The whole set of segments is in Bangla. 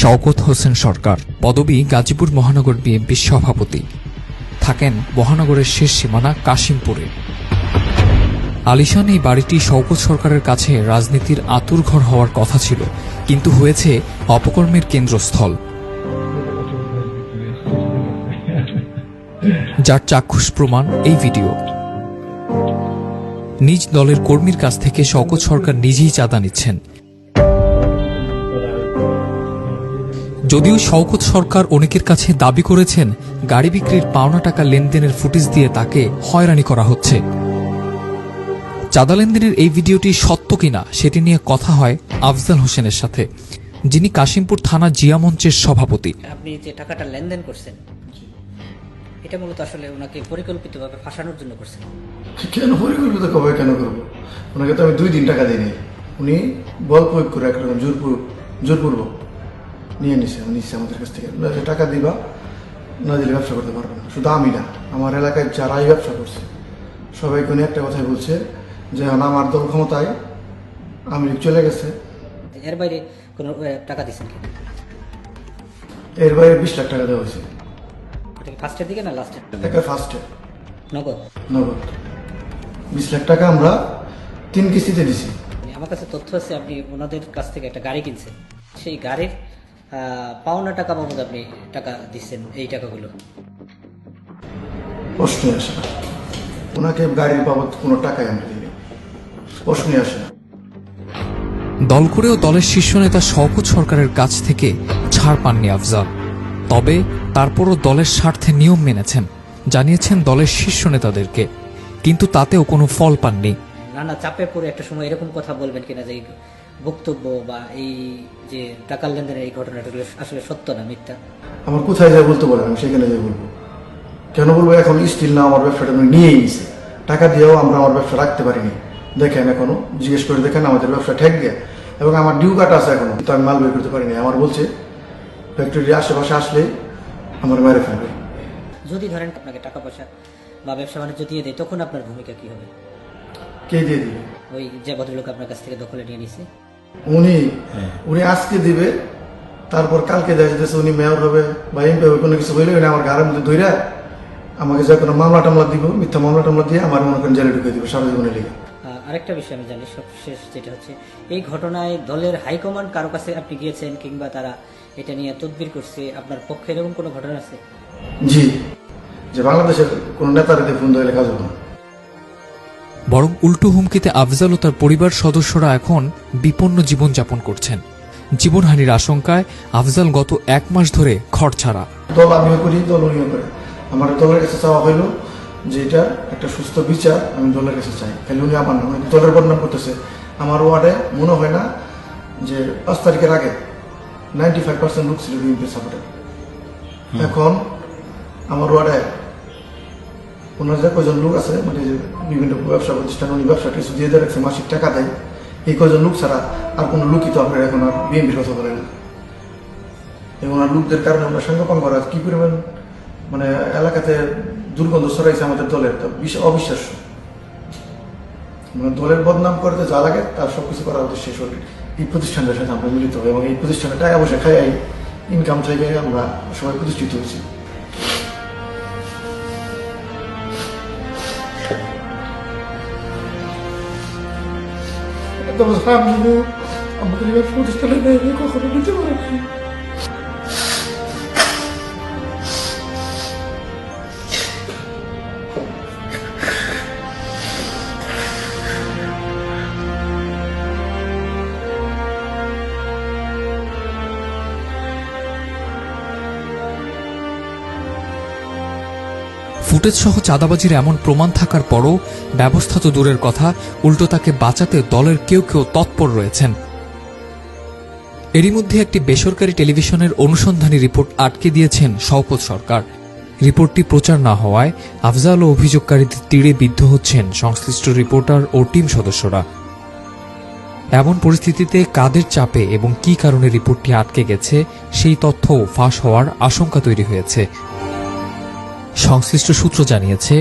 শওকত হোসেন সরকার, পদবী গাজীপুর মহানগর বিএনপির সভাপতি। থাকেন মহানগরের শেষ সীমানা কাশিমপুরে। আলিশান এই বাড়িটি শওকত সরকারের কাছে রাজনীতির আঁতুড়ঘর হওয়ার কথা ছিল, কিন্তু হয়েছে অপকর্মের কেন্দ্রস্থল, যার চাক্ষুষ প্রমাণ এই ভিডিও। নিজ দলের কর্মীর কাছ থেকে শওকত সরকার নিজেই চাঁদা নিচ্ছেন। যদিও শওকত সরকার অনেকের কাছে দাবি করেছেন গাড়ি বিক্রির পাওনা টাকা লেনদেনের ফুটেজ দিয়ে তাকে হয়রানি করা হচ্ছে। চাঁদা লেনদেনের এই ভিডিওটি সত্য কিনা সেটি নিয়ে কথা হয় আফজাল হোসেনের সাথে, যিনি কাশিমপুর থানা জিয়া মঞ্চের সভাপতি। আপনি যে টাকাটা লেনদেন করছেন, এটা মূলত আসলে ওনাকে পরিকল্পিতভাবে ফাঁসানোর জন্য করছেন। কেন পরিকল্পিত কবে কেন করবো? ওনাকে তো আমি 2 দিন টাকা দিইনি। উনি বল প্রয়োগ করে একরকম জোরপূর্বক নিয়ে নিছে আমাদের কাছ থেকে। টাকা দিবা না দিলে ব্যবসা করতে পারবে না। শুধু আমি না, আমার এলাকায় যারাই ব্যবসা করছে সবাইকে উনি একটা কথাই বলছে যে আমার দল ক্ষমতায়, আমি চলে গেছে। এর বাইরে কোনো টাকা দিচ্ছেন কি? এর বাইরে 20 লাখ টাকা দেওয়া হয়েছে। ফার্স্টের দিকে না লাস্টের? ফার্স্টে নগদ 20 লাখ টাকা আমরা 3 কিস্তিতে দিছি। আমার কাছে তথ্য আছে আপনি ওনাদের কাছ থেকে একটা গাড়ি কিনছেন, সেই গাড়ির পাওনা টাকা বাবদ আপনি টাকা দিচ্ছেন। এই টাকাগুলো প্রশ্নই আসে না, ওনাকে গাড়ির বাবদ কোনো টাকাই আমরা দিই, প্রশ্নই আসে না। দল করেও দলের শীর্ষ নেতা শওকত সরকারের কাছ থেকে ছাড় পাননি আফজাল। তবে তারপরও দলের স্বার্থে নিয়ম মেনেছেন, জানিয়েছেন দলের শীর্ষ নেতাদেরকে, কিন্তু তাতেও কোনো ফল পাননি। নানা চাপে পড়ে একটা সময় এরকম কথা বলবেন কিনা যে বক্তব্য বা এই যে টাকা লেনদেনের এই ঘটনাটা আসলে সত্য না মিথ্যা? আমার কোথায় যাই বলতে বলেন, আমি সেখানে যাই বলবো। কেন বলবো? এখন স্টিল না আমার ব্যবসাটা নিয়েই নিছে, টাকা দিয়েও আমরা আমার ব্যবসা রাখতে পারিনি। দেখেন এখনো জিজ্ঞেস করে দেখেন আমাদের ব্যবসা ঠেক দেয়া, এবং আমার ডিউ কাটা আছে এখনো, কিন্তু আমি মাল বের করতে পারিনি। আমার বলছে ফ্যাক্টরির আশেপাশে আসলে আমার মেরে ফেলবে। যদি ধরেন আপনাকে টাকা পয়সা বা ব্যবসা বাণিজ্য দিয়ে দেয়, তখন আপনার ভূমিকা কি হবে? কে দিয়ে দিবে? ওই যে ভদ্রলোক আপনার কাছ থেকে দখলে নিয়ে নিছে উনি আজকে দিবে, তারপর কালকে দেখা যাচ্ছে উনি মেয়র হবে বা এমপি হবে, কোনো কিছু হইলে আমার ঘরের মধ্যে ধইরা আমাকে যে কোনো মামলা টামলা দিব, মিথ্যা মামলা টামলা দিয়ে আমার মনে করেন জেলে ঢুকে দিবে সারা জীবনের লেগে। আরেকটা বিষয় আমি জানি সবশেষ, যেটা হচ্ছে এই ঘটনায় দলের হাইকমান্ড কারো কাছে আপনি গিয়েছেন কিংবা তারা এটা নিয়ে তদবির করছে, আপনার পক্ষে এরকম কোনো ঘটনা আছে? জি, যে বাংলাদেশের কোন নেতারে ফোন দিলে কাজ হবে না। বরং উল্টো হুমকিতে আফজাল ও তার পরিবার সদস্যরা এখন বিপন্ন জীবনযাপন করছেন। জীবনহানির আশঙ্কায় আফজাল গত 1 মাস ধরে ঘর ছাড়া। দল আমিও করি, দল উনিও করে। আমার দলের কাছে চাওয়া হইল যে এটা একটা সুস্থ বিচার আমি দলের কাছে চাই। খালি উনি আমার না, দলের বদনাম করতেছে। আমার ওয়ার্ডে মনে হয় না যে 5 তারিখের আগে 95% লোক ছিল বিএনপি সাপোর্টার। এখন আমার ওয়ার্ডে ওনার যে কয়জন লোক আছে, মানে বিভিন্ন ব্যবসা প্রতিষ্ঠান, উনি ব্যবসা কিছু দিয়ে রাখছে, মাসিক টাকা দেয়, এই কয়জন লোক ছাড়া আর কোনো লোকই তো আপনার এখন আর বিএনপির কথা বলে না। এবং ওনার লোকদের কারণে আমরা সঙ্গপান করা কি পরিমাণ মানে এলাকাতে দুর্গন্ধ ছড়াইছে আমাদের দলের, তো অবিশ্বাস্য। মানে দলের বদনাম করতে যা লাগে তার সবকিছু করার উদ্দেশ্যে এই প্রতিষ্ঠানটার সাথে আমরা মিলিত হই, এবং এই প্রতিষ্ঠানে টাকা পয়সা খাই ইনকাম থেকে আমরা সবাই প্রতিষ্ঠিত হয়েছি। আমাদের প্রতিষ্ঠানে কখনো নিতে পারেনি। ফুটেজ সহ চাঁদাবাজির এমন প্রমাণ থাকার পরও ব্যবস্থা তো দূরের কথা, উল্টো তাকে বাঁচাতে দলের কেউ কেউ তৎপর রয়েছেন। এরই মধ্যে একটি বেসরকারি টেলিভিশনের অনুসন্ধানী রিপোর্ট আটকে দিয়েছেন শওকত সরকার। রিপোর্টটি প্রচার না হওয়ায় আফজাল ও অভিযোগকারীদের তীরে বিদ্ধ হচ্ছেন সংশ্লিষ্ট রিপোর্টার ও টিম সদস্যরা। এমন পরিস্থিতিতে কাদের চাপে এবং কী কারণে রিপোর্টটি আটকে গেছে সেই তথ্যও ফাঁস হওয়ার আশঙ্কা তৈরি হয়েছে। সংশ্লিষ্ট সূত্র জানিয়েছে,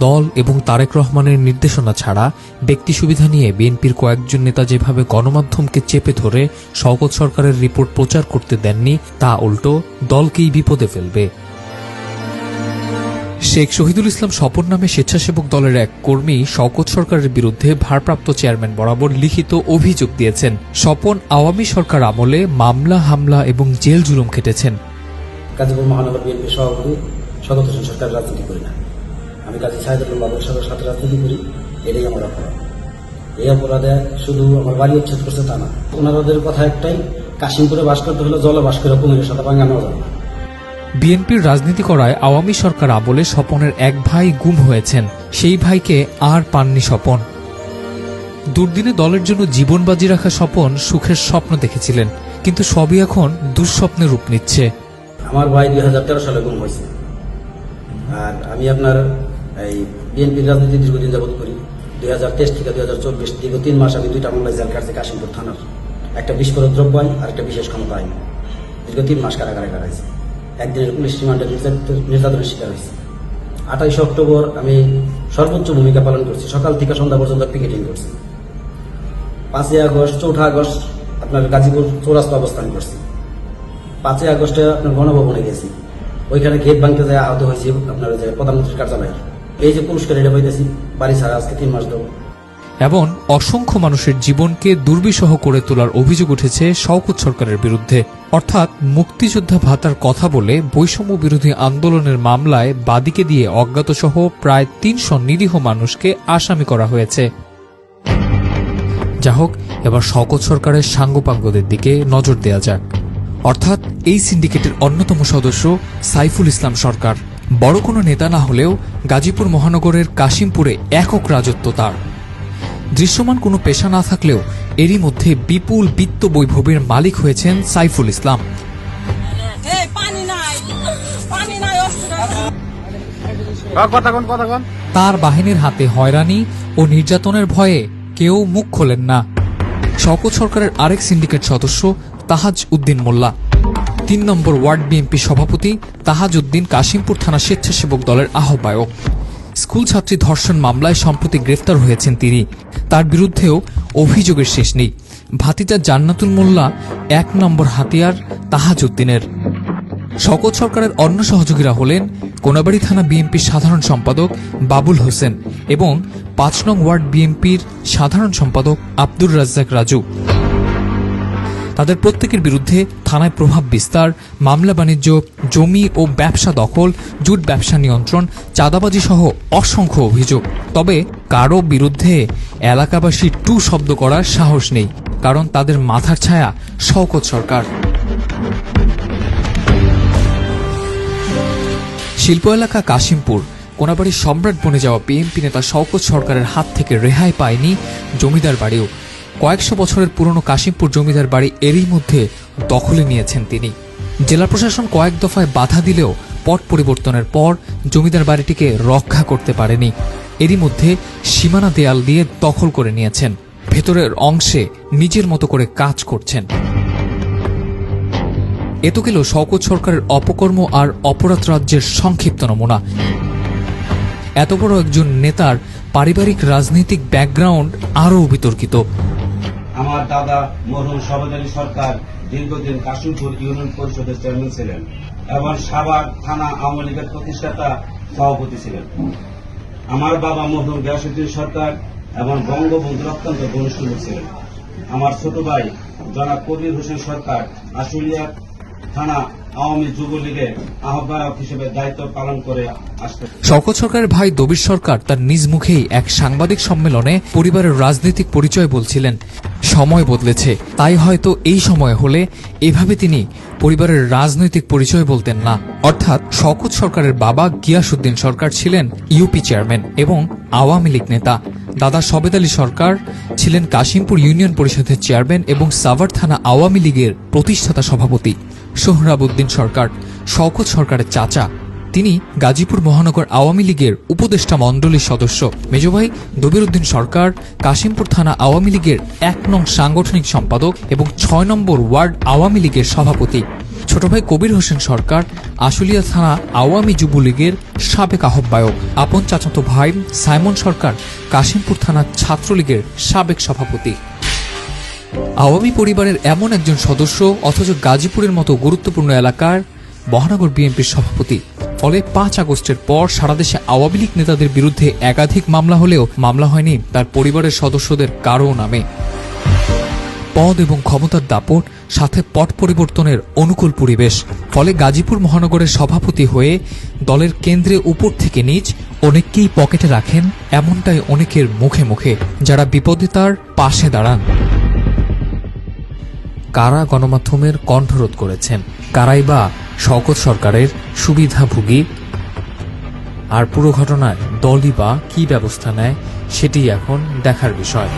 দল এবং তারেক রহমানের নির্দেশনা ছাড়া ব্যক্তি সুবিধা নিয়ে বিএনপির কয়েকজন নেতা যেভাবে গণমাধ্যমকে চেপে ধরে শওকত সরকারের রিপোর্ট প্রচার করতে দেননি, তা উল্টো দলকেই বিপদে ফেলবে। শেখ শহীদুল ইসলাম স্বপন নামে স্বেচ্ছাসেবক দলের এক কর্মী শওকত সরকারের বিরুদ্ধে ভারপ্রাপ্ত চেয়ারম্যান বরাবর লিখিত অভিযোগ দিয়েছেন। স্বপন আওয়ামী সরকার আমলে মামলা, হামলা এবং জেল জুলুম খেটেছেন। গাজীপুর মহানগর বিএনপি সভাপতি শওকত হোসেন সরকার রাজনীতি করি না, আমি কাজী সাহেদুল বাবুর সাথে রাজনীতি করি, এটাই আমার অপরাধ। এই অপরাধে শুধু আমার বাড়ি উচ্ছেদ করছে তা না, ওনাদের কথা একটাই, কাশিমপুরে বাস করতে হলে জলে বাস করে কুমিরের সাথে ভাঙা নেওয়া যাবে না। বিএনপির রাজনীতি করায় আওয়ামী সরকার আমলে স্বপনের এক ভাই গুম হয়েছেন, সেই ভাইকে আর পাননি স্বপন। দুর্দিনে দলের জন্য জীবন বাজি রাখা স্বপন সুখের স্বপ্ন দেখেছিলেন, কিন্তু সবই এখন দুঃস্বপ্নের রূপ নিচ্ছে। আমার ভাই 2013 সালে গুম হয়েছে, আর আমি আপনার এই বিএনপির রাজনীতি দীর্ঘদিন যাবত করি। 2023 থেকে 2024 দীর্ঘ 3 মাস আমি 2টা মামলায় জেল কাটছি কাশিমপুর থানার, একটা বিস্ফোরক দ্রব্য আইন আর একটা বিশেষ ক্ষমতা আইন। দীর্ঘ 3 মাস কারাগারে কাটাইছি, একদিনের পুলিশ রিমান্ডে নির্যাতনের শিকার হয়েছে। 28 অক্টোবর আমি সর্বোচ্চ ভূমিকা পালন করছি, সকাল থেকে সন্ধ্যা পর্যন্ত পিকেটিং করছি। 5 আগস্ট 4 আগস্ট আপনার গাজীপুর চৌরাস্তা অবস্থান করছি। 5 আগস্টে আপনার গণভবনে গেছি, ওইখানে গেট ভাঙতে যায় আহত হয়েছি আপনার যে প্রধানমন্ত্রীর কার্যালয়ে। এই যে পুরস্কার এটা পাইতেছি, বাড়ি ছাড়া আজকে 3 মাস ধরে। এমন অসংখ্য মানুষের জীবনকে দুর্বিষহ করে তোলার অভিযোগ উঠেছে শওকত সরকারের বিরুদ্ধে। অর্থাৎ মুক্তিযোদ্ধা ভাতার কথা বলে বৈষম্য বিরোধী আন্দোলনের মামলায় বাদীকে দিয়ে অজ্ঞাতসহ প্রায় 300 নিরীহ মানুষকে আসামি করা হয়েছে। যা হোক, এবার শওকত সরকারের সাঙ্গপাঙ্গদের দিকে নজর দেয়া যাক। অর্থাৎ এই সিন্ডিকেটের অন্যতম সদস্য সাইফুল ইসলাম সরকার। বড় কোনো নেতা না হলেও গাজীপুর মহানগরের কাশিমপুরে একক রাজত্ব তার। দৃশ্যমান কোনো পেশা না থাকলেও এরই মধ্যে বিপুল বিত্ত বৈভবের মালিক হয়েছেন সাইফুল ইসলাম। তার বাহিনীর হাতে হয়রানি ও নির্যাতনের ভয়ে কেউ মুখ খোলেন না। শওকত সরকারের আরেক সিন্ডিকেট সদস্য তাহাজ উদ্দিন মোল্লা, 3 নম্বর ওয়ার্ড বিএনপি সভাপতি তাহাজ উদ্দিন কাশিমপুর থানা স্বেচ্ছাসেবক দলের আহ্বায়ক। স্কুল ছাত্রী ধর্ষণ মামলায় সম্প্রতি গ্রেফতার হয়েছেন তিনি। তার বিরুদ্ধেও অভিযোগের শেষ নেই। ভাতিজা জান্নাতুল মোল্লা 1 নম্বর হাতিয়ার তাহাজ উদ্দিনের। শওকত সরকারের অন্য সহযোগীরা হলেন কোনাবাড়ী থানা বিএনপির সাধারণ সম্পাদক বাবুল হোসেন এবং 5 নং ওয়ার্ড বিএনপির সাধারণ সম্পাদক আব্দুর রাজ্জাক রাজু। তাদের প্রত্যেকের বিরুদ্ধে থানায় প্রভাব বিস্তার, মামলা বাণিজ্য, জমি ও ব্যবসা দখল, জুট ব্যবসা নিয়ন্ত্রণ, চাঁদাবাজি সহ অসংখ্য অভিযোগ। তবে কারো বিরুদ্ধে এলাকাবাসী টু শব্দ করার সাহস নেই, কারণ তাদের মাথার ছায়া শওকত সরকার। শিল্প এলাকা কাশিমপুর কোনাবাড়ির সম্রাট বনে যাওয়া বিএনপি নেতা শওকত সরকারের হাত থেকে রেহাই পায়নি জমিদার বাড়িও। কয়েকশো বছরের পুরনো কাশিমপুর জমিদার বাড়ি এরই মধ্যে দখলে নিয়েছেন তিনি। জেলা প্রশাসন কয়েক দফায় বাধা দিলেও পট পরিবর্তনের পর জমিদার বাড়িটিকে রক্ষা করতে পারেনি। এরই মধ্যে সীমানা দেয়াল দিয়ে দখল করে নিয়েছেন, ভেতরের অংশে নিজের মতো করে কাজ করছেন। এ তো গেল শওকত সরকারের অপকর্ম আর অপরাধ রাজ্যের সংক্ষিপ্ত নমুনা। এত বড় একজন নেতার পারিবারিক রাজনৈতিক ব্যাকগ্রাউন্ড আরও বিতর্কিত। আমার দাদা মরহুম শওকত আলী সরকার দীর্ঘদিন কাশিমপুর ইউনিয়ন পরিষদের চেয়ারম্যান ছিলেন এবং সাভার থানা আওয়ামী লীগের প্রতিষ্ঠাতা সভাপতি ছিলেন। আমার বাবা মরহুম গিয়াসউদ্দিন সরকার এবং বঙ্গবন্ধুর অত্যন্ত ঘনিষ্ঠ লোক ছিলেন। আমার ছোট ভাই জনাব কবির হোসেন সরকার আশুলিয়া থানা আওয়ামী যুবলীগের আহ্বায়ক হিসেবে দায়িত্ব পালন করে আসতেন। শওকত সরকারের ভাই দবির সরকার তার নিজ মুখেই এক সাংবাদিক সম্মেলনে পরিবারের রাজনৈতিক পরিচয় বলছিলেন। সময় বদলেছে, তাই হয়তো এই সময় হলে এভাবে তিনি পরিবারের রাজনৈতিক পরিচয় বলতেন না। অর্থাৎ শওকত সরকারের বাবা গিয়াসউদ্দিন সরকার ছিলেন ইউপি চেয়ারম্যান এবং আওয়ামী লীগ নেতা। দাদা সবেদ আলী সরকার ছিলেন কাশিমপুর ইউনিয়ন পরিষদের চেয়ারম্যান এবং সাভার থানা আওয়ামী লীগের প্রতিষ্ঠাতা সভাপতি। সোহরাবউদ্দিন সরকার শওকত সরকারের চাচা, তিনি গাজীপুর মহানগর আওয়ামী লীগের উপদেষ্টা মণ্ডলীর সদস্য। মেজভাই দবিরউদ্দিন সরকার কাশিমপুর থানা আওয়ামী লীগের 1 নং সাংগঠনিক সম্পাদক এবং 6 নম্বর ওয়ার্ড আওয়ামী লীগের সভাপতি। ছোট ছোট ভাই কবির হোসেন সরকার আশুলিয়া থানা আওয়ামী যুবলীগের সাবেক আহ্বায়ক। আপন চাচাতো ভাই সাইমন সরকার কাশিমপুর থানা ছাত্রলীগের সাবেক সভাপতি। আওয়ামী পরিবারের এমন একজন সদস্য, অথচ গাজীপুরের মতো গুরুত্বপূর্ণ এলাকার মহানগর বিএনপির সভাপতি। ফলে 5 আগস্টের পর সারা দেশে আওয়ামী লীগ নেতাদের বিরুদ্ধে একাধিক মামলা হলেও মামলা হয়নি তার পরিবারের সদস্যদের কারও নামে। পদ এবং ক্ষমতার দাপট, সাথে পট পরিবর্তনের অনুকূল পরিবেশ, ফলে গাজীপুর মহানগরের সভাপতি হয়ে দলের কেন্দ্রে উপর থেকে নিচ অনেককেই পকেটে রাখেন, এমনটাই অনেকের মুখে মুখে, যারা বিপদে তার পাশে দাঁড়ান। কারা গণমাধ্যমের কণ্ঠরোধ করেছেন, কারাই বা শওকত সরকারের সুবিধাভোগী, আর পুরো ঘটনায় দলই বা কী ব্যবস্থা নেয়, সেটি এখন দেখার বিষয়।